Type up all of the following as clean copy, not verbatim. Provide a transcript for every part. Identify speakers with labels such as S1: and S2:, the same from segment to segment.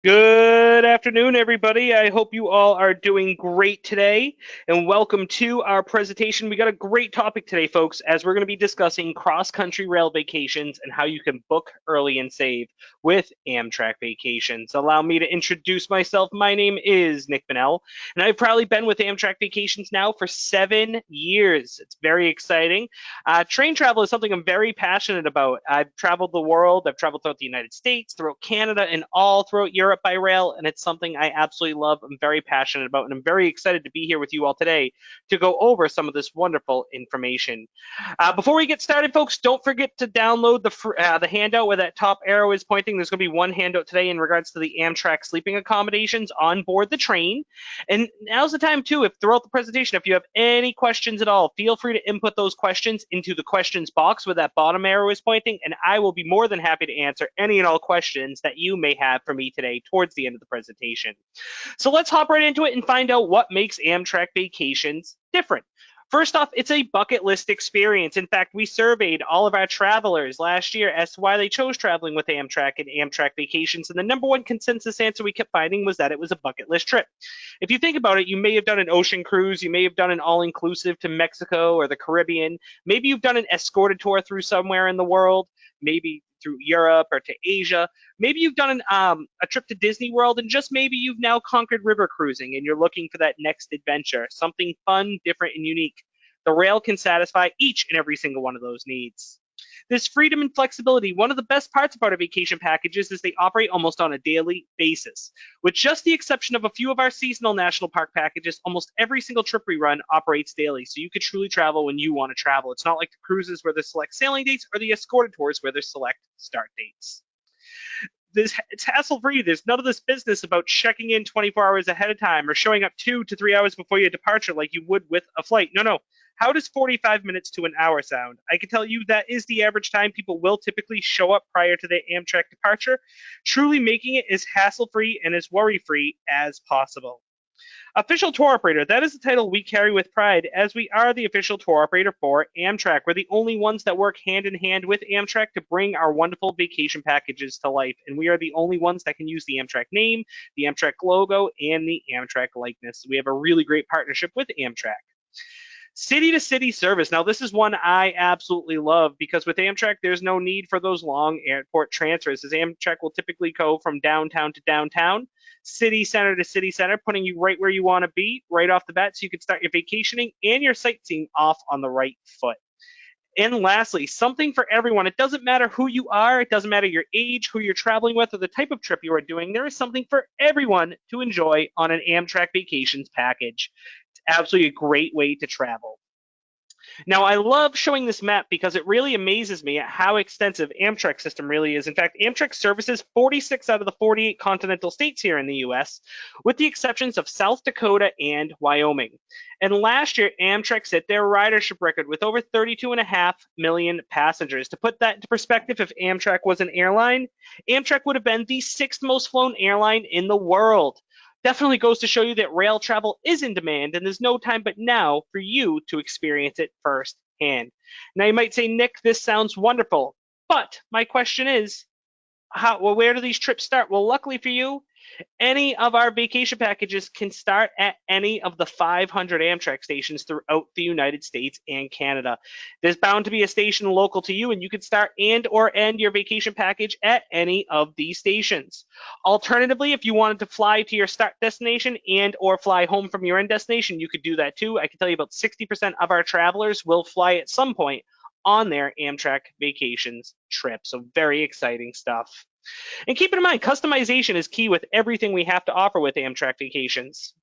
S1: Good afternoon, everybody. I hope you all are doing great today, and welcome to our presentation. We got a great topic today, folks, as we're going to be discussing cross-country rail vacations and how you can book early and save with Amtrak Vacations. Allow me to introduce myself. My name is Nick Bennell, and I've probably been with Amtrak Vacations now for 7 years. It's very exciting. Train travel is something I'm very passionate about. I've traveled the world. I've traveled throughout the United States, throughout Canada, and all throughout Europe by rail, and it's something I absolutely love. I'm very passionate about, and I'm very excited to be here with you all today to go over some of this wonderful information. Before we get started, folks, don't forget to download the handout where that top arrow is pointing. There's going to be one handout today in regards to the Amtrak sleeping accommodations on board the train. And now's the time, too, if throughout the presentation, if you have any questions at all, feel free to input those questions into the questions box where that bottom arrow is pointing, and I will be more than happy to answer any and all questions that you may have for me today towards the end of the presentation. So let's hop right into it and find out what makes Amtrak Vacations different. First off, it's a bucket list experience. In fact, we surveyed all of our travelers last year as to why they chose traveling with Amtrak and Amtrak Vacations, and the number one consensus answer we kept finding was that it was a bucket list trip. If you think about it, you may have done an ocean cruise, you may have done an all-inclusive to Mexico or the Caribbean, maybe you've done an escorted tour through somewhere in the world, maybe through Europe or to Asia. Maybe you've done a trip to Disney World, and just maybe you've now conquered river cruising and you're looking for that next adventure, something fun, different, and unique. The rail can satisfy each and every single one of those needs. This freedom and flexibility, one of the best parts about our vacation packages is they operate almost on a daily basis. With just the exception of a few of our seasonal national park packages, almost every single trip we run operates daily, so you could truly travel when you want to travel. It's not like the cruises where there's select sailing dates or the escorted tours where there's select start dates. It's hassle-free. There's none of this business about checking in 24 hours ahead of time or showing up 2 to 3 hours before your departure like you would with a flight. No. How does 45 minutes to an hour sound? I can tell you that is the average time people will typically show up prior to their Amtrak departure, truly making it as hassle-free and as worry-free as possible. Official tour operator, that is the title we carry with pride, as we are the official tour operator for Amtrak. We're the only ones that work hand in hand with Amtrak to bring our wonderful vacation packages to life, and we are the only ones that can use the Amtrak name, the Amtrak logo, and the Amtrak likeness. We have a really great partnership with Amtrak. City to city service. Now, this is one I absolutely love because with Amtrak, there's no need for those long airport transfers, as Amtrak will typically go from downtown to downtown, city center to city center, putting you right where you want to be right off the bat so you can start your vacationing and your sightseeing off on the right foot. And lastly, something for everyone. It doesn't matter who you are, it doesn't matter your age, who you're traveling with, or the type of trip you are doing. There is something for everyone to enjoy on an Amtrak Vacations package. It's absolutely a great way to travel. Now, I love showing this map because it really amazes me at how extensive Amtrak's system really is. In fact, Amtrak services 46 out of the 48 continental states here in the US, with the exceptions of South Dakota and Wyoming. And last year, Amtrak set their ridership record with over 32.5 million passengers. To put that into perspective, if Amtrak was an airline, Amtrak would have been the sixth most flown airline in the world. Definitely goes to show you that rail travel is in demand, and there's no time but now for you to experience it firsthand. Now, you might say, Nick, this sounds wonderful, but my question is, where do these trips start? Well, luckily for you, any of our vacation packages can start at any of the 500 Amtrak stations throughout the United States and Canada. There's bound to be a station local to you, and you can start and or end your vacation package at any of these stations. Alternatively, if you wanted to fly to your start destination and or fly home from your end destination, you could do that too. I can tell you about 60% of our travelers will fly at some point on their Amtrak Vacations trip. So very exciting stuff. And keep in mind, customization is key with everything we have to offer with Amtrak Vacations,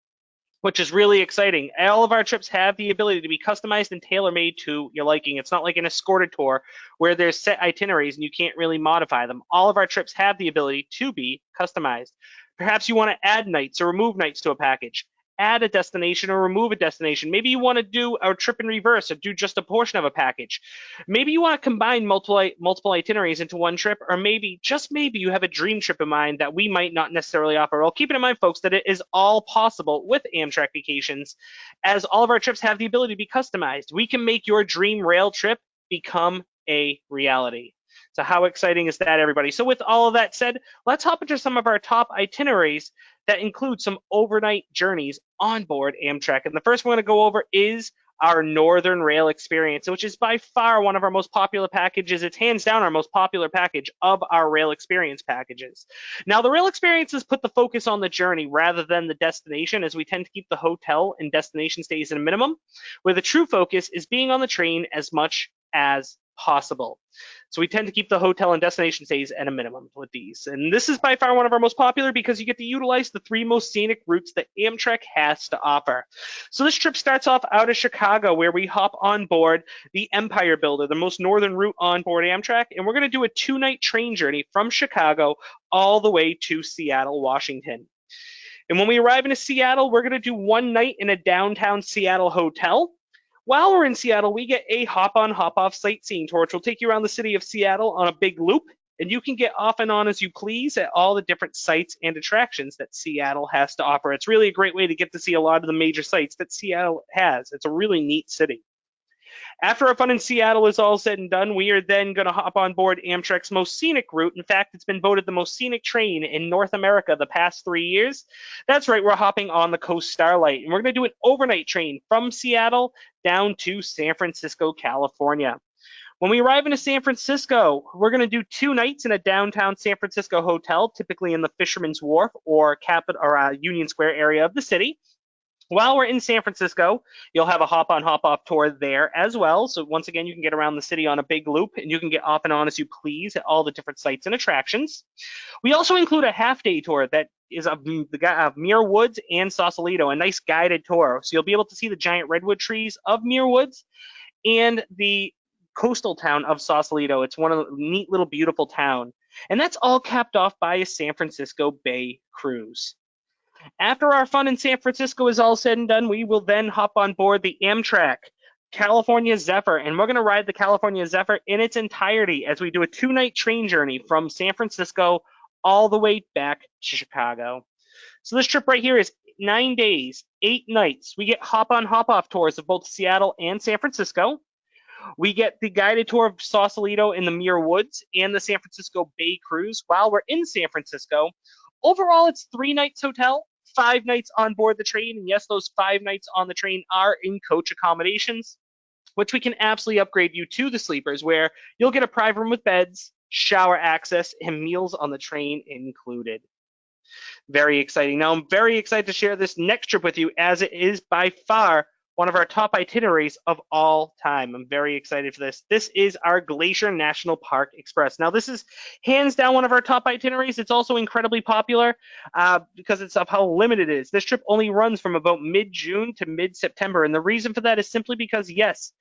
S1: which is really exciting. All of our trips have the ability to be customized and tailor-made to your liking. It's not like an escorted tour where there's set itineraries and you can't really modify them. All of our trips have the ability to be customized. Perhaps you want to add nights or remove nights to a package. Add a destination or remove a destination. Maybe you want to do a trip in reverse or do just a portion of a package. Maybe you want to combine multiple itineraries into one trip, or maybe, just maybe, you have a dream trip in mind that we might not necessarily offer. Well, keep it in mind, folks, that it is all possible with Amtrak Vacations, as all of our trips have the ability to be customized. We can make your dream rail trip become a reality. So how exciting is that, everybody? So with all of that said, let's hop into some of our top itineraries that include some overnight journeys on board Amtrak. And the first one I'm going to go over is our Northern Rail Experience, which is by far one of our most popular packages. It's hands down our most popular package of our Rail Experience packages. Now, the Rail Experiences put the focus on the journey rather than the destination, as we tend to keep the hotel and destination stays at a minimum, where the true focus is being on the train as much as possible. So we tend to keep the hotel and destination stays at a minimum with these. And this is by far one of our most popular because you get to utilize the 3 most scenic routes that Amtrak has to offer. So this trip starts off out of Chicago, where we hop on board the Empire Builder, the most northern route on board Amtrak. And we're going to do a 2-night train journey from Chicago all the way to Seattle, Washington. And when we arrive in Seattle, we're going to do 1 night in a downtown Seattle hotel. While we're in Seattle, we get a hop-on, hop-off sightseeing tour, which will take you around the city of Seattle on a big loop, and you can get off and on as you please at all the different sites and attractions that Seattle has to offer. It's really a great way to get to see a lot of the major sites that Seattle has. It's a really neat city. After our fun in Seattle is all said and done, we are then going to hop on board Amtrak's most scenic route. In fact, it's been voted the most scenic train in North America the past 3 years. That's right, we're hopping on the Coast Starlight, and we're going to do an overnight train from Seattle down to San Francisco, California. When we arrive in San Francisco, we're going to do 2 nights in a downtown San Francisco hotel, typically in the Fisherman's Wharf or Union Square area of the city. While we're in San Francisco, you'll have a hop-on, hop-off tour there as well. So once again, you can get around the city on a big loop, and you can get off and on as you please at all the different sites and attractions. We also include a half-day tour that is of Muir Woods and Sausalito, a nice guided tour. So you'll be able to see the giant redwood trees of Muir Woods and the coastal town of Sausalito. It's one of the neat little beautiful town. And that's all capped off by a San Francisco Bay cruise. After our fun in San Francisco is all said and done, we will then hop on board the Amtrak California Zephyr, and we're going to ride the California Zephyr in its entirety as we do a 2-night train journey from San Francisco all the way back to Chicago. So this trip right here is 9 days, 8 nights. We get hop-on, hop-off tours of both Seattle and San Francisco. We get the guided tour of Sausalito in the Muir Woods and the San Francisco Bay Cruise while we're in San Francisco. Overall, it's 3 nights hotel, 5 nights on board the train. And yes, those 5 nights on the train are in coach accommodations, which we can absolutely upgrade you to the sleepers, where you'll get a private room with beds, shower access, and meals on the train included. Very exciting. Now, I'm very excited to share this next trip with you, as it is by far one of our top itineraries of all time. I'm very excited for this. This is our Glacier National Park Express. Now, this is hands down one of our top itineraries. It's also incredibly popular because it's of how limited it is. This trip only runs from about mid-June to mid-September, and the reason for that is simply because, yes,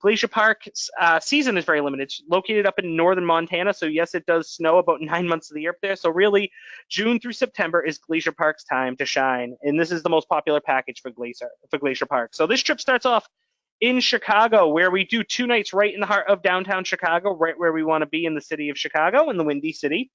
S1: Glacier Park's season is very limited. It's located up in northern Montana, so yes, it does snow about 9 months of the year up there. So really, June through September is Glacier Park's time to shine, and this is the most popular package for Glacier Park. So this trip starts off in Chicago, where we do 2 nights right in the heart of downtown Chicago, right where we want to be in the city of Chicago, in the Windy City.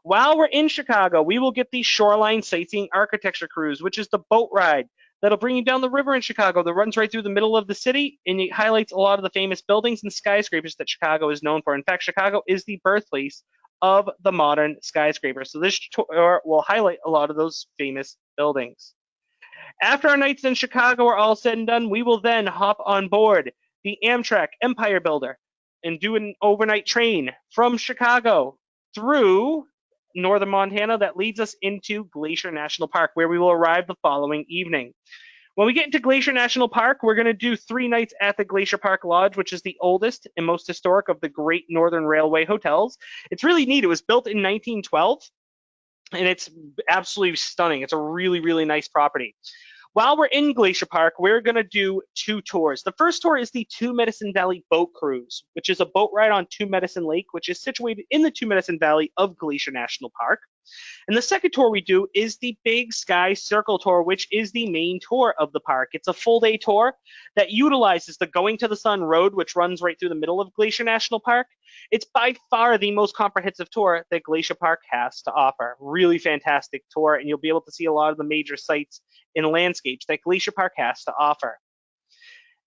S1: While we're in Chicago, we will get the Shoreline Sightseeing Architecture Cruise, which is the boat ride that'll bring you down the river in Chicago that runs right through the middle of the city, and it highlights a lot of the famous buildings and skyscrapers that Chicago is known for. In fact, Chicago is the birthplace of the modern skyscraper. So this tour will highlight a lot of those famous buildings. After our nights in Chicago are all said and done, we will then hop on board the Amtrak Empire Builder and do an overnight train from Chicago through northern Montana that leads us into Glacier National Park, where we will arrive the following evening. When we get into Glacier National Park, we're going to do 3 nights at the Glacier Park Lodge, which is the oldest and most historic of the Great Northern Railway hotels. It's really neat. It was built in 1912, and it's absolutely stunning. It's a really, really nice property. While we're in Glacier Park, we're going to do 2 tours. The first tour is the Two Medicine Valley Boat Cruise, which is a boat ride on Two Medicine Lake, which is situated in the Two Medicine Valley of Glacier National Park. And the second tour we do is the Big Sky Circle Tour, which is the main tour of the park. It's a full-day tour that utilizes the Going to the Sun Road, which runs right through the middle of Glacier National Park. It's by far the most comprehensive tour that Glacier Park has to offer. Really fantastic tour, and you'll be able to see a lot of the major sites and landscapes that Glacier Park has to offer.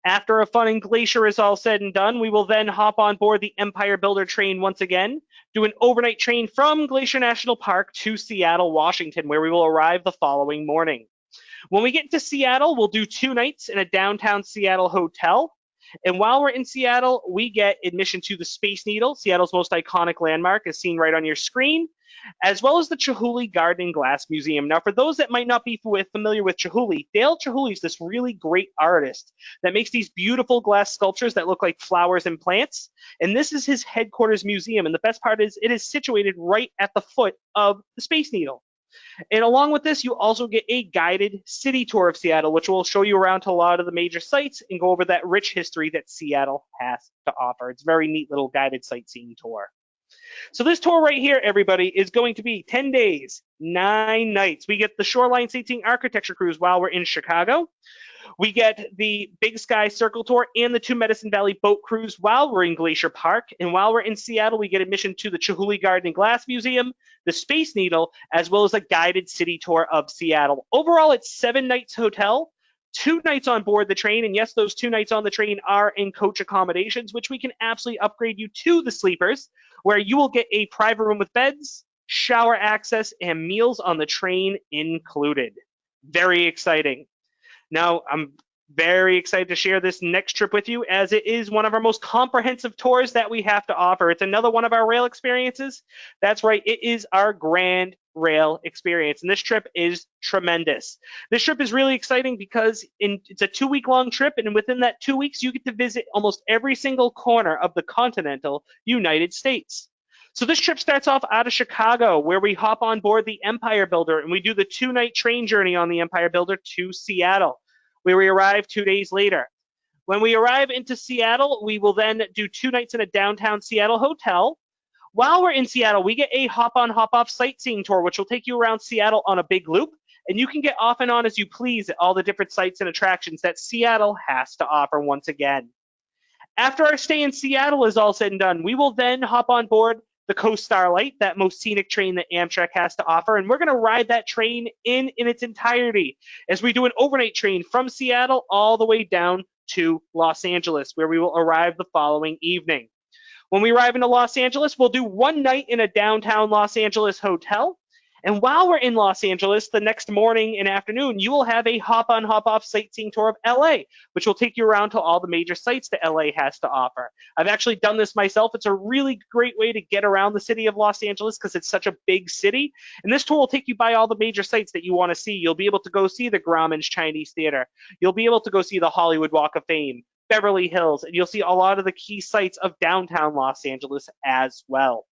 S1: After a fun in Glacier is all said and done, we will then hop on board the Empire Builder train once again, do an overnight train from Glacier National Park to Seattle, Washington, where we will arrive the following morning. When we get to Seattle, we'll do 2 nights in a downtown Seattle hotel. And while we're in Seattle, we get admission to the Space Needle, Seattle's most iconic landmark, as seen right on your screen, as well as the Chihuly Garden and Glass Museum. Now, for those that might not be familiar with Chihuly, Dale Chihuly is this really great artist that makes these beautiful glass sculptures that look like flowers and plants. And this is his headquarters museum. And the best part is it is situated right at the foot of the Space Needle. And along with this, you also get a guided city tour of Seattle, which will show you around to a lot of the major sites and go over that rich history that Seattle has to offer. It's a very neat little guided sightseeing tour. So this tour right here, everybody, is going to be 10 days, 9 nights. We get the Shoreline Sightseeing Architecture Cruise while we're in Chicago. We get the Big Sky Circle Tour and the 2 Medicine Valley Boat Cruise while we're in Glacier Park. And while we're in Seattle, we get admission to the Chihuly Garden and Glass Museum, the Space Needle, as well as a guided city tour of Seattle. Overall, it's 7 nights hotel, 2 nights on board the train. And yes, those 2 nights on the train are in coach accommodations, which we can absolutely upgrade you to the sleepers, where you will get a private room with beds, shower access, and meals on the train included. Very exciting. Now, I'm very excited to share this next trip with you, as it is one of our most comprehensive tours that we have to offer. It's another one of our rail experiences. That's right, it is our Grand Rail experience, and this trip is tremendous. This trip is really exciting because it's a 2-week-long trip, and within that 2 weeks, you get to visit almost every single corner of the continental United States. So this trip starts off out of Chicago, where we hop on board the Empire Builder, and we do the 2-night train journey on the Empire Builder to Seattle, where we arrive 2 days later. When we arrive into Seattle, we will then do 2 nights in a downtown Seattle hotel. While we're in Seattle, we get a hop-on, hop-off sightseeing tour, which will take you around Seattle on a big loop, and you can get off and on as you please at all the different sites and attractions that Seattle has to offer once again. After our stay in Seattle is all said and done, we will then hop on board the Coast Starlight, that most scenic train that Amtrak has to offer, and we're going to ride that train in its entirety as we do an overnight train from Seattle all the way down to Los Angeles, where we will arrive the following evening. When we arrive into Los Angeles, we'll do 1 night in a downtown Los Angeles hotel. And while we're in Los Angeles, the next morning and afternoon, you will have a hop-on, hop-off sightseeing tour of LA, which will take you around to all the major sites that LA has to offer. I've actually done this myself. It's a really great way to get around the city of Los Angeles because it's such a big city. And this tour will take you by all the major sites that you want to see. You'll be able to go see the Grauman's Chinese Theater. You'll be able to go see the Hollywood Walk of Fame, Beverly Hills, and you'll see a lot of the key sites of downtown Los Angeles as well.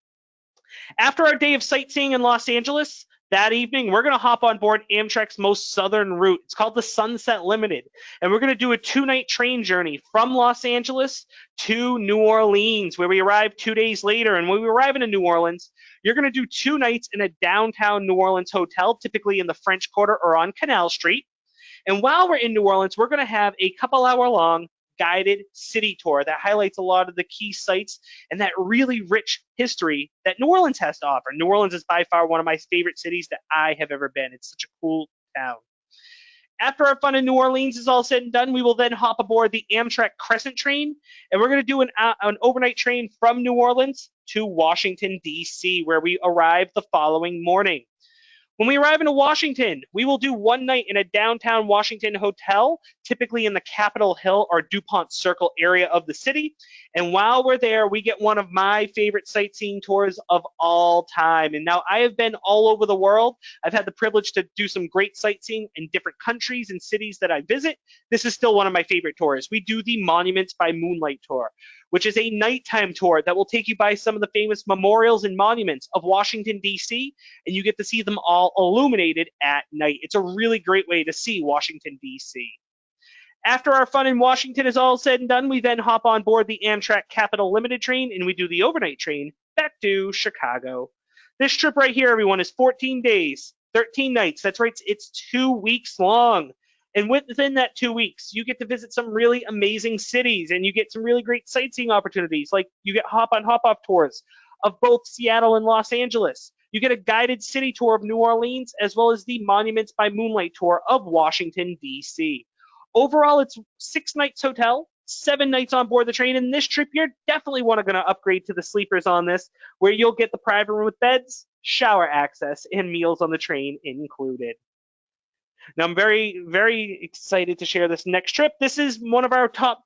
S1: After our day of sightseeing in Los Angeles, that evening, we're going to hop on board Amtrak's most southern route. It's called the Sunset Limited, and we're going to do a 2-night train journey from Los Angeles to New Orleans, where we arrive 2 days later. And when we arrive in New Orleans, you're going to do 2 nights in a downtown New Orleans hotel, typically in the French Quarter or on Canal Street. And while we're in New Orleans, we're going to have a couple-hour-long guided city tour that highlights a lot of the key sites and that really rich history that New Orleans has to offer. New Orleans is by far one of my favorite cities that I have ever been. It's such a cool town. After our fun in New Orleans is all said and done, we will then hop aboard the Amtrak Crescent train, and we're going to do an overnight train from New Orleans to Washington, D.C., where we arrive the following morning. When we arrive in Washington, we will do 1 night in a downtown Washington hotel, typically in the Capitol Hill or DuPont Circle area of the city. And while we're there, we get one of my favorite sightseeing tours of all time. And now I have been all over the world. I've had the privilege to do some great sightseeing in different countries and cities that I visit. This is still one of my favorite tours. We do the Monuments by Moonlight tour, which is a nighttime tour that will take you by some of the famous memorials and monuments of Washington, D.C., and you get to see them all illuminated at night. It's a really great way to see Washington, D.C. After our fun in Washington is all said and done, we then hop on board the Amtrak Capital Limited train, and we do the overnight train back to Chicago. This trip right here, everyone, is 14 days, 13 nights. That's right, it's 2 weeks long. And within that 2 weeks, you get to visit some really amazing cities, and you get some really great sightseeing opportunities. Like you get hop-on, hop-off tours of both Seattle and Los Angeles. You get a guided city tour of New Orleans, as well as the Monuments by Moonlight tour of Washington, D.C. Overall, it's 6 nights hotel, 7 nights on board the train. And this trip, you're definitely going to upgrade to the sleepers on this, where you'll get the private room with beds, shower access, and meals on the train included. Now I'm very, very excited to share this next trip. This is our top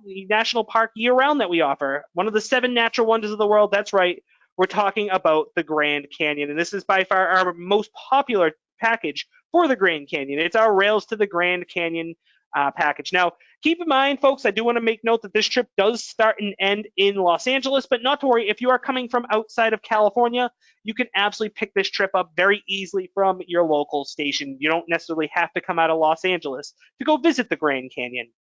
S1: national park year round that we offer. One of the 7 natural wonders of the world. That's right. We're talking about the Grand Canyon. And this is by far our most popular package for the Grand Canyon. It's our Rails to the Grand Canyon package. Now, keep in mind, folks, I do want to make note that this trip does start and end in Los Angeles, but not to worry. If you are coming from outside of California, you can absolutely pick this trip up very easily from your local station. You don't necessarily have to come out of Los Angeles to go visit the Grand Canyon.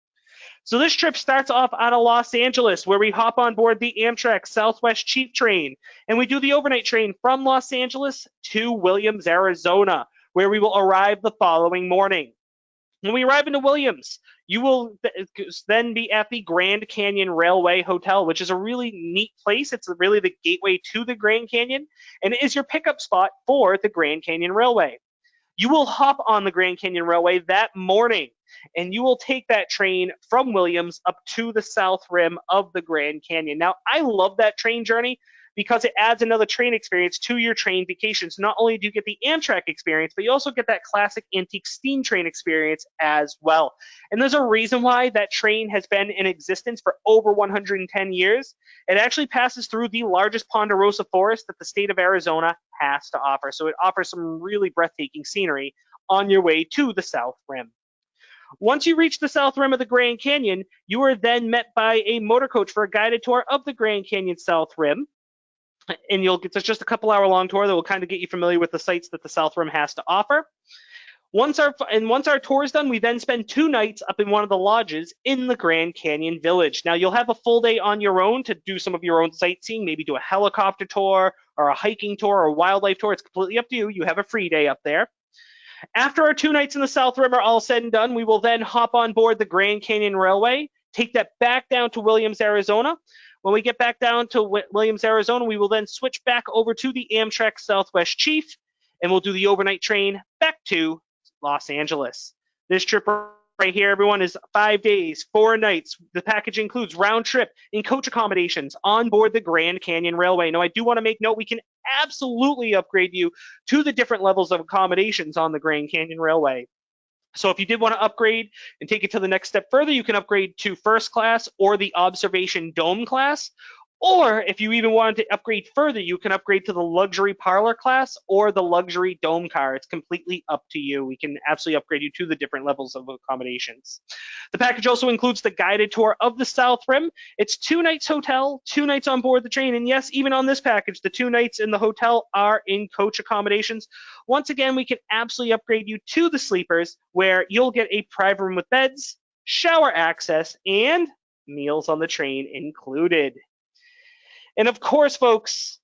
S1: So this trip starts off out of Los Angeles, where we hop on board the Amtrak Southwest Cheap Train, and we do the overnight train from Los Angeles to Williams, Arizona, where we will arrive the following morning. When we arrive into Williams, you will then be at the Grand Canyon Railway Hotel, which is a really neat place. It's really the gateway to the Grand Canyon, and it is your pickup spot for the Grand Canyon Railway. You will hop on the Grand Canyon Railway that morning, and you will take that train from Williams up to the south rim of the Grand Canyon. Now, I love that train journey because it adds another train experience to your train vacations. Not only do you get the Amtrak experience, but you also get that classic antique steam train experience as well. And there's a reason why that train has been in existence for over 110 years. It actually passes through the largest ponderosa forest that the state of Arizona has to offer. So it offers some really breathtaking scenery on your way to the South Rim. Once you reach the South Rim of the Grand Canyon, you are then met by a motor coach for a guided tour of the Grand Canyon South Rim. And you'll get just a couple hour long tour that will kind of get you familiar with the sites that the South Rim has to offer. Once our tour is done, we then spend 2 nights up in one of the lodges in the Grand Canyon Village. Now, you'll have a full day on your own to do some of your own sightseeing, maybe do a helicopter tour or a hiking tour or a wildlife tour. It's completely up to you. You have a free day up there. After our 2 nights in the South Rim are all said and done, we will then hop on board the Grand Canyon Railway, take that back down to Williams, Arizona. When we get back down to Williams, Arizona, we will then switch back over to the Amtrak Southwest Chief, and we'll do the overnight train back to Los Angeles. This trip right here, everyone, is 5 days, 4 nights. The package includes round trip and coach accommodations on board the Grand Canyon Railway. Now, I do want to make note, we can absolutely upgrade you to the different levels of accommodations on the Grand Canyon Railway. So if you did want to upgrade and take it to the next step further, you can upgrade to first class or the observation dome class. Or if you even wanted to upgrade further, you can upgrade to the luxury parlor class or the luxury dome car. It's completely up to you. We can absolutely upgrade you to the different levels of accommodations. The package also includes the guided tour of the South Rim. It's 2 nights hotel, 2 nights on board the train. And yes, even on this package, the 2 nights in the hotel are in coach accommodations. Once again, we can absolutely upgrade you to the sleepers, where you'll get a private room with beds, shower access, and meals on the train included. And of course, folks,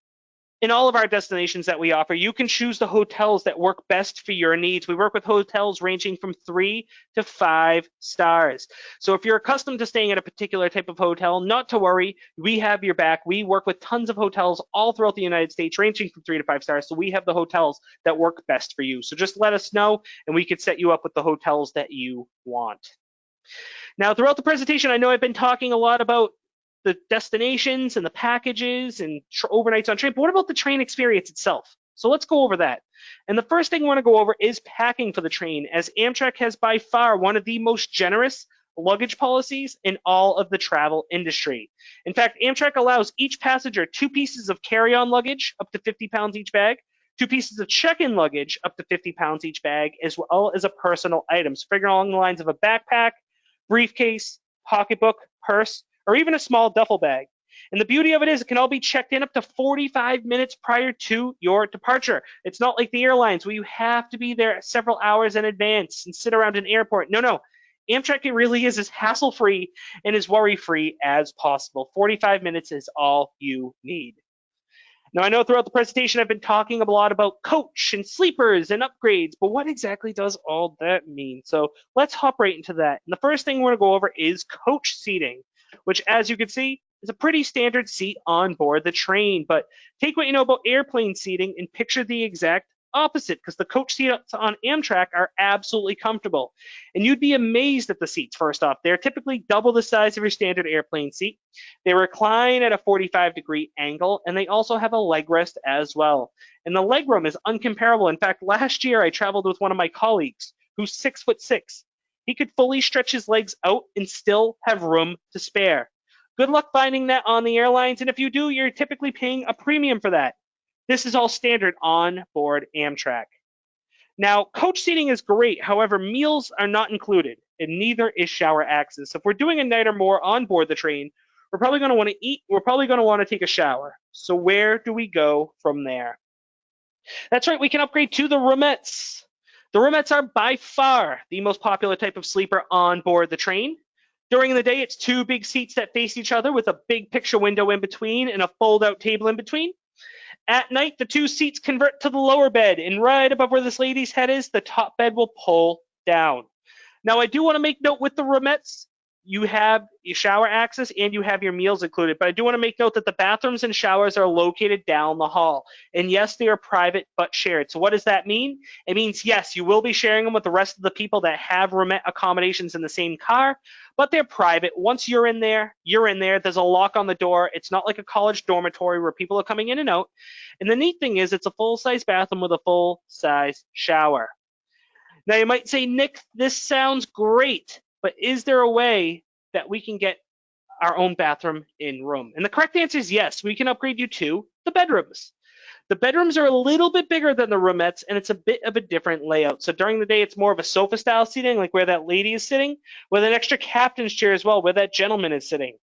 S1: in all of our destinations that we offer, you can choose the hotels that work best for your needs. We work with hotels ranging from 3 to 5 stars. So if you're accustomed to staying at a particular type of hotel, not to worry, we have your back. We work with tons of hotels all throughout the United States, ranging from 3 to 5 stars. So we have the hotels that work best for you. So just let us know, and we can set you up with the hotels that you want. Now, throughout the presentation, I know I've been talking a lot about the destinations and the packages and overnights on train, but what about the train experience itself? So let's go over that. And the first thing I want to go over is packing for the train, as Amtrak has by far one of the most generous luggage policies in all of the travel industry. In fact, Amtrak allows each passenger 2 pieces of carry-on luggage, up to 50 pounds each bag, 2 pieces of check-in luggage, up to 50 pounds each bag, as well as a personal item. So figure along the lines of a backpack, briefcase, pocketbook, purse, or even a small duffel bag. And the beauty of it is it can all be checked in up to 45 minutes prior to your departure. It's not like the airlines where you have to be there several hours in advance and sit around an airport. No. Amtrak, it really is as hassle-free and as worry-free as possible. 45 minutes is all you need. Now, I know throughout the presentation I've been talking a lot about coach and sleepers and upgrades, but what exactly does all that mean? So let's hop right into that. And the first thing we're going to go over is coach seating, which, as you can see, is a pretty standard seat on board the train. But take what you know about airplane seating and picture the exact opposite because the coach seats on Amtrak are absolutely comfortable. And you'd be amazed at the seats, first off. They're typically double the size of your standard airplane seat. They recline at a 45-degree angle, and they also have a leg rest as well. And the legroom is uncomparable. In fact, last year I traveled with one of my colleagues who's 6'6". He could fully stretch his legs out and still have room to spare. Good luck finding that on the airlines, and if you do, you're typically paying a premium for that. This is all standard on board Amtrak. Now, coach seating is great. However, meals are not included, and neither is shower access. So if we're doing a night or more on board the train, we're probably going to want to eat. We're probably going to want to take a shower. So where do we go from there? That's right, we can upgrade to the roomettes. The roomettes are by far the most popular type of sleeper on board the train. During the day, it's two big seats that face each other with a big picture window in between and a fold-out table in between. At night, the two seats convert to the lower bed, and right above where this lady's head is, the top bed will pull down. Now, I do want to make note with the roomettes, you have your shower access and you have your meals included, but I do want to make note that the bathrooms and showers are located down the hall. And yes, they are private but shared. So what does that mean? It means, yes, you will be sharing them with the rest of the people that have roomette accommodations in the same car, but they're private. Once you're in there, you're in there. There's a lock on the door. It's not like a college dormitory where people are coming in and out. And the neat thing is it's a full-size bathroom with a full-size shower. Now you might say, Nick, this sounds great, but is there a way that we can get our own bathroom in room? And the correct answer is yes, we can upgrade you to the bedrooms. The bedrooms are a little bit bigger than the roomettes, and it's a bit of a different layout. So during the day, it's more of a sofa-style seating, like where that lady is sitting, with an extra captain's chair as well, where that gentleman is sitting.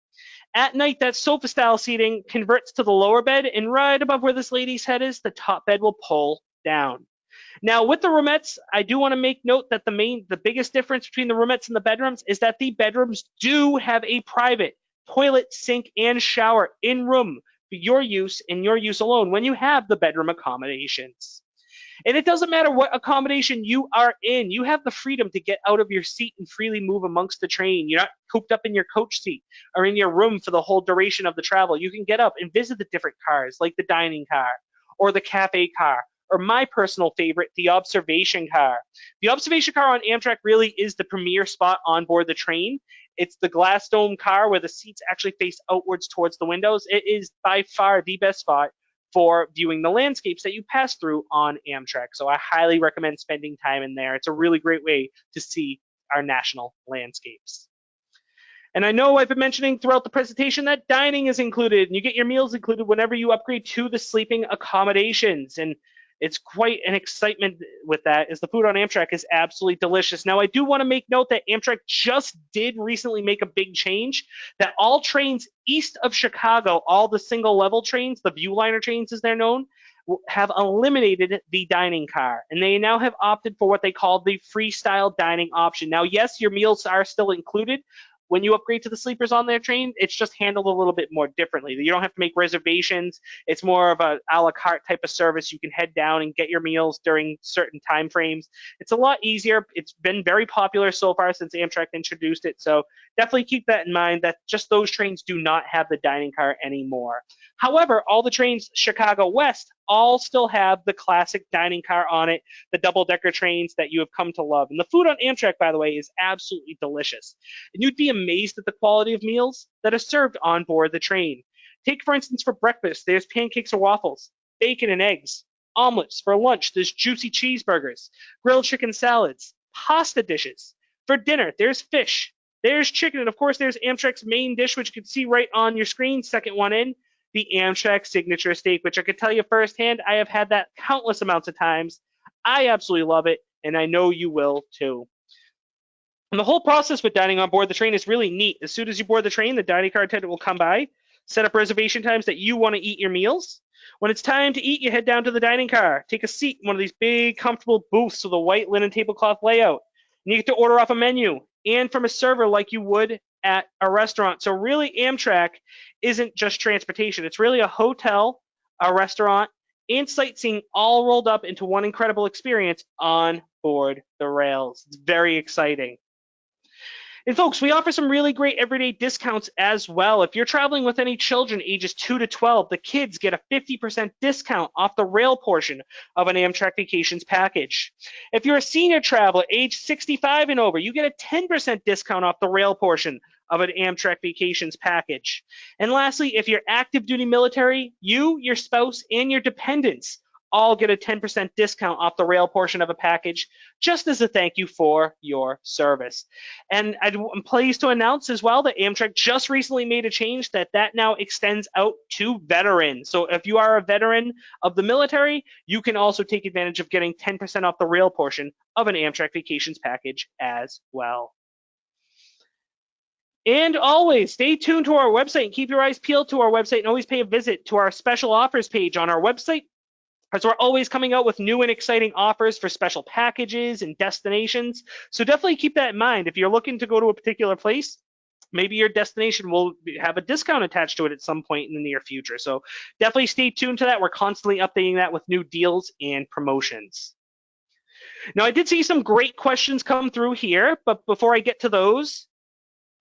S1: At night, that sofa-style seating converts to the lower bed, and right above where this lady's head is, the top bed will pull down. Now, with the roomettes, I do want to make note that the biggest difference between the roomettes and the bedrooms is that the bedrooms do have a private toilet, sink, and shower in room for your use and your use alone when you have the bedroom accommodations. And it doesn't matter what accommodation you are in, you have the freedom to get out of your seat and freely move amongst the train. You're not cooped up in your coach seat or in your room for the whole duration of the travel. You can get up and visit the different cars, like the dining car or the cafe car, or my personal favorite, the observation car. The observation car on Amtrak really is the premier spot on board the train. It's the glass dome car where the seats actually face outwards towards the windows. It is by far the best spot for viewing the landscapes that you pass through on Amtrak. So I highly recommend spending time in there. It's a really great way to see our national landscapes. And I know I've been mentioning throughout the presentation that dining is included, and you get your meals included whenever you upgrade to the sleeping accommodations. And it's quite an excitement with that, as the food on Amtrak is absolutely delicious. Now, I do want to make note that Amtrak just did recently make a big change, that all trains east of Chicago, all the single level trains, the Viewliner trains as they're known, have eliminated the dining car. And they now have opted for what they call the freestyle dining option. Now, yes, your meals are still included. When you upgrade to the sleepers on their train, it's just handled a little bit more differently. You don't have to make reservations. It's more of a la carte type of service. You can head down and get your meals during certain time frames. It's a lot easier. It's been very popular so far since Amtrak introduced it. So definitely keep that in mind, that just those trains do not have the dining car anymore. However, all the trains Chicago West all still have the classic dining car on it, the double-decker trains that you have come to love. And the food on Amtrak, by the way, is absolutely delicious. And you'd be amazed at the quality of meals that are served on board the train. Take, for instance, for breakfast, there's pancakes or waffles, bacon and eggs. Omelets. For lunch, there's juicy cheeseburgers, grilled chicken salads, pasta dishes. For dinner, there's fish, there's chicken, and of course, there's Amtrak's main dish, which you can see right on your screen, second one in, the Amtrak signature steak, which I could tell you firsthand, I have had that countless amounts of times. I absolutely love it, and I know you will too. And the whole process with dining on board the train is really neat. As soon as you board the train, the dining car attendant will come by, set up reservation times that you want to eat your meals. When it's time to eat, you head down to the dining car, take a seat in one of these big, comfortable booths with a white linen tablecloth layout. And you get to order off a menu and from a server like you would at a restaurant. So really, Amtrak isn't just transportation. It's really a hotel, a restaurant, and sightseeing all rolled up into one incredible experience on board the rails. It's very exciting. And folks, we offer some really great everyday discounts as well. If you're traveling with any children ages 2 to 12, the kids get a 50% discount off the rail portion of an Amtrak Vacations package. If you're a senior traveler age 65 and over, you get a 10% discount off the rail portion of an Amtrak Vacations package. And lastly, if you're active duty military, you, your spouse, and your dependents all get a 10% discount off the rail portion of a package, just as a thank you for your service. And I'm pleased to announce as well that Amtrak just recently made a change that now extends out to veterans. So if you are a veteran of the military, you can also take advantage of getting 10% off the rail portion of an Amtrak Vacations package as well. And always stay tuned to our website and keep your eyes peeled to our website, and always pay a visit to our special offers page on our website, as we're always coming out with new and exciting offers for special packages and destinations. So definitely keep that in mind. If you're looking to go to a particular place, maybe your destination will have a discount attached to it at some point in the near future. So definitely stay tuned to that. We're constantly updating that with new deals and promotions. Now, I did see some great questions come through here, but before I get to those,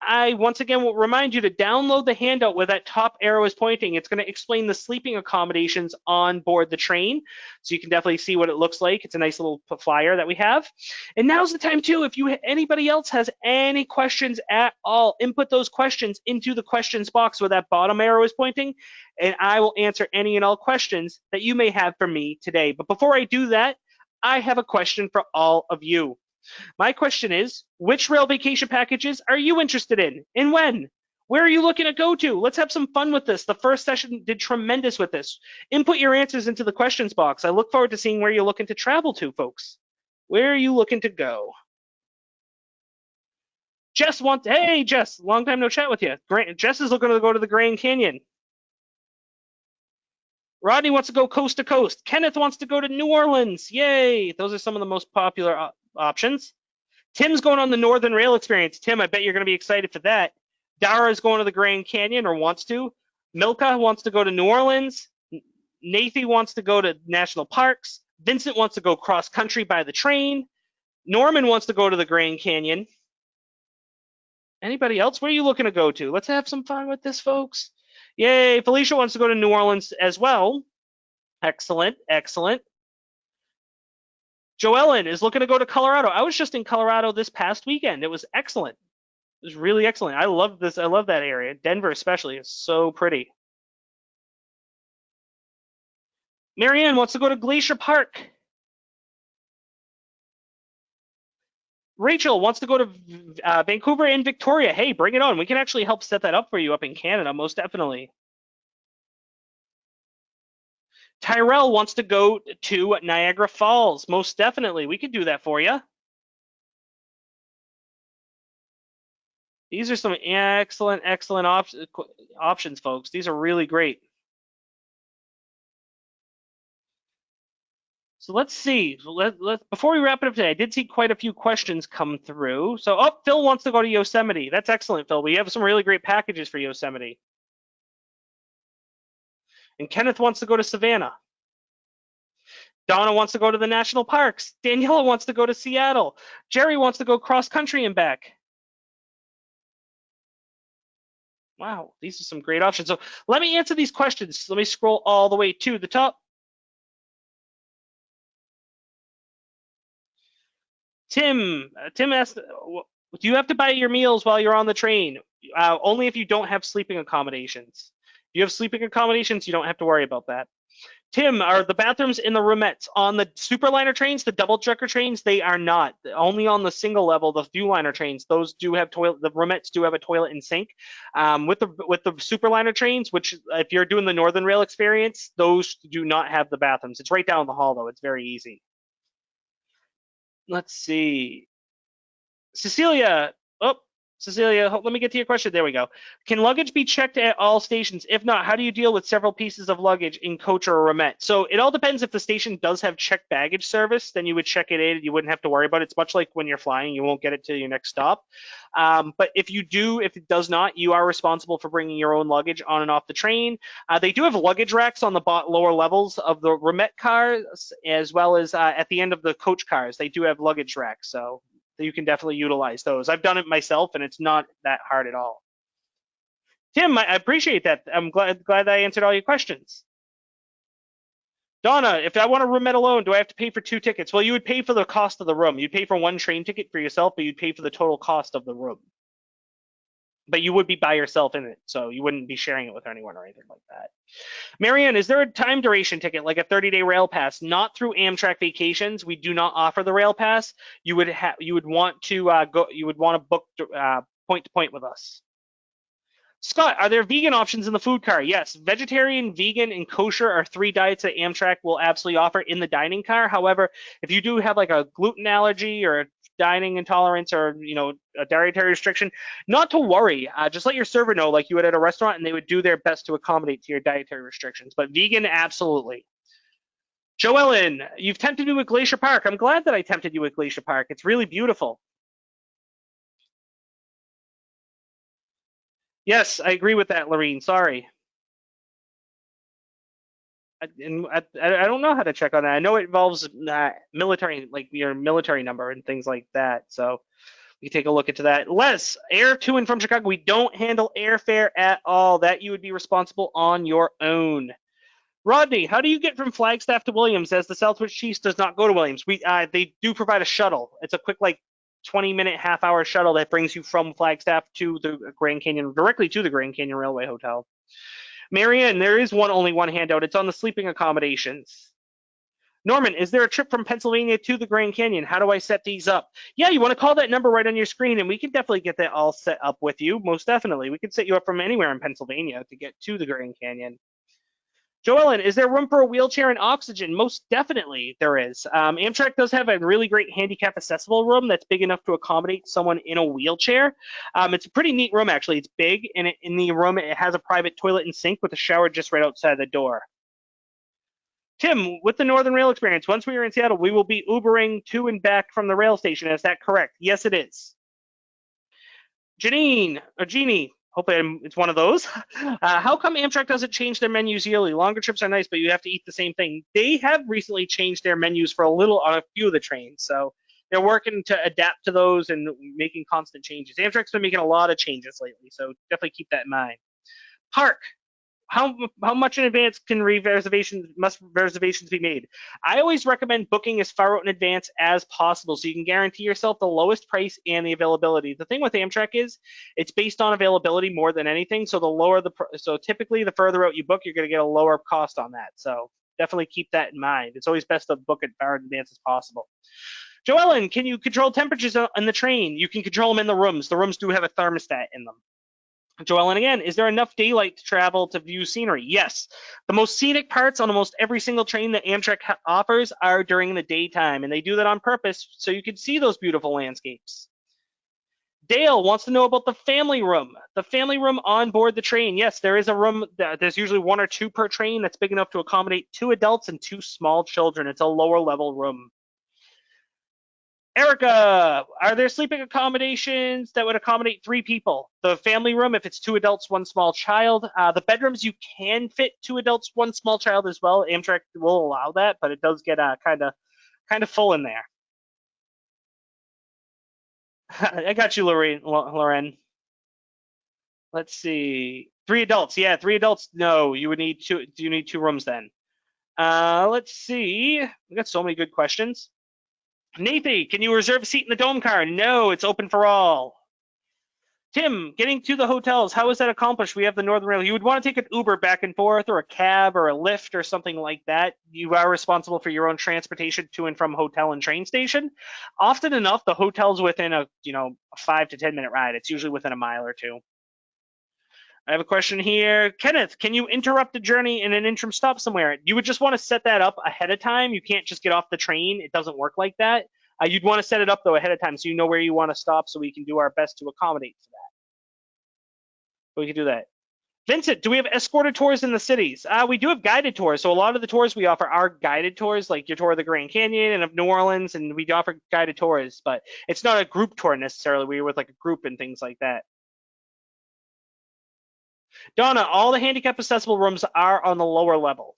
S1: I once again will remind you to download the handout where that top arrow is pointing. It's going to explain the sleeping accommodations on board the train, so you can definitely see what it looks like. It's a nice little flyer that we have. And now's the time too, if anybody else has any questions at all, input those questions into the questions box where that bottom arrow is pointing, and I will answer any and all questions that you may have for me today. But before I do that, I have a question for all of you. My question is, which rail vacation packages are you interested in and when? Where are you looking to go to? Let's have some fun with this. The first session did tremendous with this. Input your answers into the questions box. I look forward to seeing where you're looking to travel to, folks. Where are you looking to go? Hey, Jess, long time no chat with you. Jess is looking to go to the Grand Canyon. Rodney wants to go coast to coast. Kenneth wants to go to New Orleans. Yay! Those are some of the most popular options. Tim's going on the Northern Rail Experience. Tim, I bet you're going to be excited for that. Dara is going to the Grand Canyon, or wants to. Milka wants to go to New Orleans. Nathan wants to go to national parks. Vincent wants to go cross country by the train. Norman wants to go to the Grand Canyon. Anybody else? Where are you looking to go to? Let's have some fun with this, folks. Yay, Felicia wants to go to New Orleans as well. Excellent, excellent. Joellen is looking to go to Colorado. I was just in Colorado this past weekend. It was excellent. It was really excellent. I love this. I love that area. Denver especially is so pretty. Marianne wants to go to Glacier Park. Rachel wants to go to Vancouver and Victoria. Hey, bring it on. We can actually help set that up for you up in Canada, most definitely. Tyrell wants to go to Niagara Falls. Most definitely. We could do that for you. These are some excellent, excellent options, folks. These are really great. So let's see. Before we wrap it up today, I did see quite a few questions come through. So, Phil wants to go to Yosemite. That's excellent, Phil. We have some really great packages for Yosemite. And Kenneth wants to go to Savannah. Donna wants to go to the national parks. Daniela wants to go to Seattle. Jerry wants to go cross country and back. Wow, these are some great options. So let me answer these questions. Let me scroll all the way to the top. Tim asked, do you have to buy your meals while you're on the train? Only if you don't have sleeping accommodations. If you have sleeping accommodations, you don't have to worry about that. Tim, are the bathrooms in the roomettes on the superliner trains, the double decker trains? They are not. Only on the single level, the viewliner trains, those do have toilet. The roomettes do have a toilet and sink. With the superliner trains, which if you're doing the Northern Rail Experience, those do not have the bathrooms. It's right down the hall though. It's very easy. Let's see. Cecilia, let me get to your question. There we go. Can luggage be checked at all stations? If not, how do you deal with several pieces of luggage in coach or a romette? So it all depends. If the station does have checked baggage service, then you would check it in. You wouldn't have to worry about it. It's much like when you're flying. You won't get it to your next stop. But if it does not, you are responsible for bringing your own luggage on and off the train. They do have luggage racks on the lower levels of the romette cars, as well as at the end of the coach cars. They do have luggage racks. So you can definitely utilize those. I've done it myself, and it's not that hard at all. Tim, I appreciate that. I'm glad that I answered all your questions. Donna, if I want a roommate alone, do I have to pay for 2 tickets? Well, you would pay for the cost of the room. You'd pay for 1 train ticket for yourself, but you'd pay for the total cost of the room. But you would be by yourself in it, so you wouldn't be sharing it with anyone or anything like that. Marianne, is there a time duration ticket, like a 30-day rail pass? Not through Amtrak Vacations. We do not offer the rail pass. You would want to go. You would want to book point to point with us. Scott, are there vegan options in the food car? Yes, vegetarian, vegan, and kosher are 3 diets that Amtrak will absolutely offer in the dining car. However, if you do have like a gluten allergy or a dining intolerance or a dietary restriction, not to worry. Just let your server know, like you would at a restaurant, and they would do their best to accommodate to your dietary restrictions. But vegan, absolutely. Joellen, you've tempted me with Glacier Park. I'm glad that I tempted you with Glacier Park. It's really beautiful. Yes, I agree with that, Lorene. Sorry. I don't know how to check on that. I know it involves military, like your military number and things like that. So you take a look into that. Les, air to and from Chicago. We don't handle airfare at all. That you would be responsible on your own. Rodney, how do you get from Flagstaff to Williams, as the Southwest Chiefs does not go to Williams? They do provide a shuttle. It's a quick, like, 20-minute, half-hour shuttle that brings you from Flagstaff to the Grand Canyon, directly to the Grand Canyon Railway Hotel. Marianne, there is only one handout. It's on the sleeping accommodations. Norman, is there a trip from Pennsylvania to the Grand Canyon? How do I set these up? Yeah, you want to call that number right on your screen, and we can definitely get that all set up with you. Most definitely. We can set you up from anywhere in Pennsylvania to get to the Grand Canyon. Joellen, is there room for a wheelchair and oxygen? Most definitely there is. Amtrak does have a really great handicap accessible room that's big enough to accommodate someone in a wheelchair. It's a pretty neat room, actually. It's big, and in the room it has a private toilet and sink with a shower just right outside the door. Tim, with the Northern Rail experience, once we are in Seattle, we will be Ubering to and back from the rail station. Is that correct? Yes, it is. Jeannie, hopefully it's one of those. How come Amtrak doesn't change their menus yearly? Longer trips are nice, but you have to eat the same thing. They have recently changed their menus for a little on a few of the trains, so they're working to adapt to those and making constant changes. Amtrak's been making a lot of changes lately, so definitely keep that in mind. Park, how much in advance must reservations be made? I always recommend booking as far out in advance as possible so you can guarantee yourself the lowest price and the availability. The thing with Amtrak is it's based on availability more than anything. So so typically the further out you book, you're going to get a lower cost on that. So definitely keep that in mind. It's always best to book it far in advance as possible. Joellen, can you control temperatures on the train? You can control them in the rooms. The rooms do have a thermostat in them. Joellen again, is there enough daylight to travel to view scenery? Yes. The most scenic parts on almost every single train that Amtrak offers are during the daytime, and they do that on purpose so you can see those beautiful landscapes. Dale wants to know about the family room. The family room on board the train. Yes, there is a room. There's usually 1 or 2 per train that's big enough to accommodate 2 adults and 2 small children. It's a lower level room. Erica, are there sleeping accommodations that would accommodate 3 people? The family room, if it's 2 adults, 1 small child. The bedrooms, you can fit 2 adults, 1 small child as well. Amtrak will allow that, but it does get kind of full in there. I got you, Lauren. Let's see. 3 adults, yeah, 3 adults. No, you would need 2. Do you need 2 rooms then? Let's see. We got so many good questions. Nathan, can you reserve a seat in the dome car? No, it's open for all. Tim, getting to the hotels, how is that accomplished? We have the Northern Rail. You would want to take an Uber back and forth or a cab or a Lyft or something like that. You are responsible for your own transportation to and from hotel and train station. Often enough, the hotel's within a 5 to 10 minute ride. It's usually within a mile or 2. I have a question here. Kenneth, can you interrupt the journey in an interim stop somewhere? You would just want to set that up ahead of time. You can't just get off the train. It doesn't work like that. You'd want to set it up, though, ahead of time so you know where you want to stop so we can do our best to accommodate for that. We can do that. Vincent, do we have escorted tours in the cities? We do have guided tours. So a lot of the tours we offer are guided tours, like your tour of the Grand Canyon and of New Orleans, and we offer guided tours, but it's not a group tour necessarily. We're with like a group and things like that. Donna, all the handicap accessible rooms are on the lower level.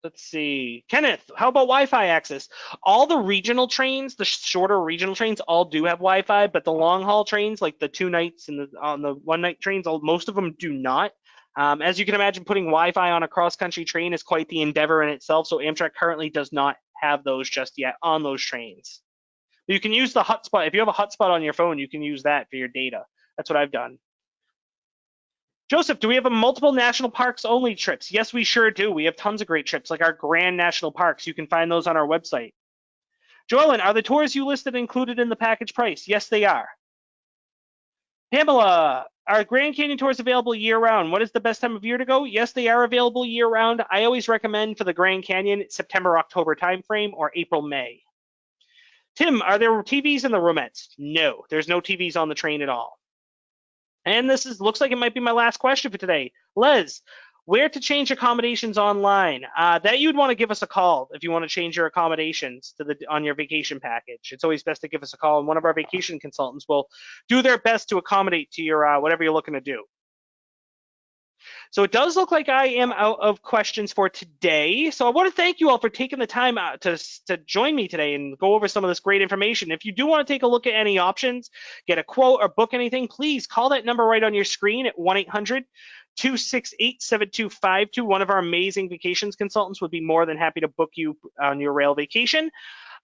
S1: Let's see. Kenneth, how about Wi-Fi access? All the regional trains, the shorter regional trains, all do have Wi-Fi, but the long haul trains, like the 2 nights and on the 1 night trains, most of them do not. As you can imagine, putting Wi-Fi on a cross-country train is quite the endeavor in itself. So Amtrak currently does not have those just yet on those trains. You can use the hotspot. If you have a hotspot on your phone, you can use that for your data. That's what I've done. Joseph, do we have a multiple national parks only trips? Yes, we sure do. We have tons of great trips, like our Grand National Parks. You can find those on our website. Joellen, are the tours you listed included in the package price? Yes, they are. Pamela, are Grand Canyon tours available year-round? What is the best time of year to go? Yes, they are available year-round. I always recommend for the Grand Canyon September, October timeframe or April, May. Tim, are there TVs in the roomettes? No, there's no TVs on the train at all. And looks like it might be my last question for today. Les, where to change accommodations online? That you'd want to give us a call if you want to change your accommodations on your vacation package. It's always best to give us a call, and one of our vacation consultants will do their best to accommodate to your whatever you're looking to do. So it does look like I am out of questions for today. So I want to thank you all for taking the time out to join me today and go over some of this great information. If you do want to take a look at any options, get a quote or book anything, please call that number right on your screen at 1-800-268-7252. One of our amazing vacations consultants would be more than happy to book you on your rail vacation.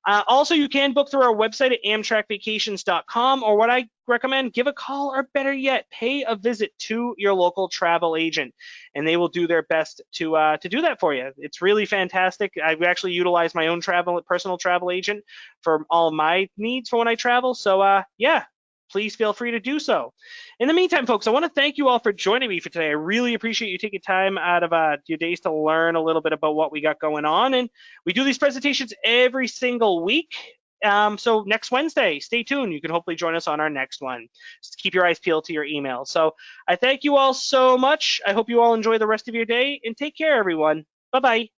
S1: Also, you can book through our website at amtrakvacations.com, or what I recommend, give a call, or better yet, pay a visit to your local travel agent, and they will do their best to do that for you. It's really fantastic. I actually utilize my own personal travel agent for all my needs for when I travel. So yeah, please feel free to do so. In the meantime, folks, I want to thank you all for joining me for today. I really appreciate you taking time out of your days to learn a little bit about what we got going on. And we do these presentations every single week. So next Wednesday, stay tuned. You can hopefully join us on our next one. Just keep your eyes peeled to your email. So I thank you all so much. I hope you all enjoy the rest of your day, and take care, everyone. Bye-bye.